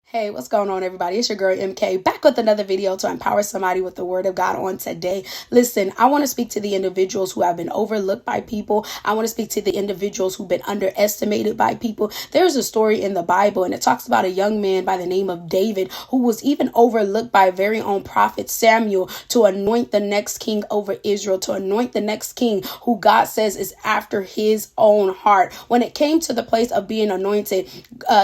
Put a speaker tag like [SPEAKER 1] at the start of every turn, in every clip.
[SPEAKER 1] Hey, what's going on, everybody? It's your girl MK back with another video to empower somebody with the word of God on today. Listen, I want to speak to the individuals who have been overlooked by people. I want to speak to the individuals who've been underestimated by people. There's a story in the Bible, and it talks about a young man by the name of David who was even overlooked by a very own prophet Samuel to anoint the next king over Israel, to anoint the next king who God says is after his own heart. When it came to the place of being anointed,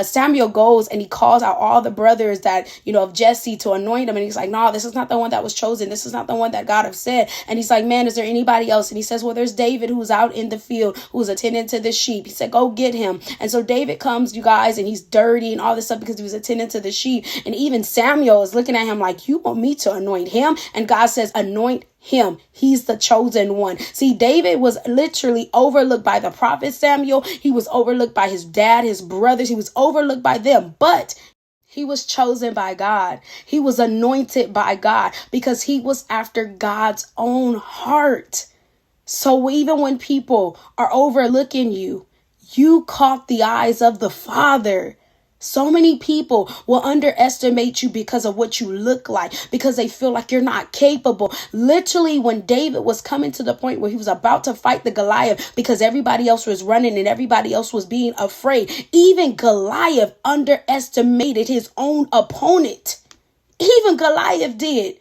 [SPEAKER 1] Samuel goes and he calls out all the brothers that, of Jesse to anoint him. And he's like, no, this is not the one that was chosen. This is not the one that God have said. And he's like, man, is there anybody else? And he says, well, there's David who's out in the field, who's attending to the sheep. He said, go get him. And so David comes, you guys, and he's dirty and all this stuff because he was attending to the sheep. And even Samuel is looking at him like, you want me to anoint him? And God says, anoint him. He's the chosen one. See, David was literally overlooked by the prophet Samuel. He was overlooked by his dad, his brothers. He was overlooked by them, but he was chosen by God. He was anointed by God because he was after God's own heart. So even when people are overlooking you, you caught the eyes of the Father. So many people will underestimate you because of what you look like, because they feel like you're not capable. Literally, when David was coming to the point where he was about to fight the Goliath because everybody else was running and everybody else was being afraid, even Goliath underestimated his own opponent. Even Goliath did.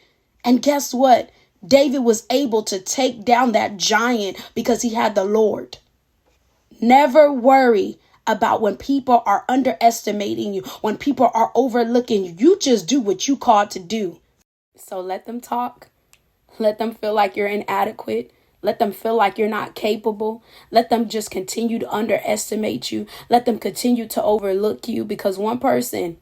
[SPEAKER 1] And guess what? David was able to take down that giant because he had the Lord. Never worry about when people are underestimating you, when people are overlooking you. You just do what you called to do. So let them talk. Let them feel like you're inadequate. Let them feel like you're not capable. Let them just continue to underestimate you. Let them continue to overlook you, because one person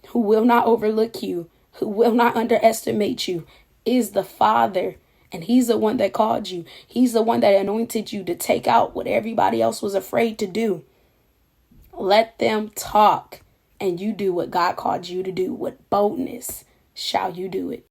[SPEAKER 1] who will not overlook you, who will not underestimate you, is the Father. And he's the one that called you. He's the one that anointed you to take out what everybody else was afraid to do. Let them talk, and you do what God called you to do. With boldness shall you do it.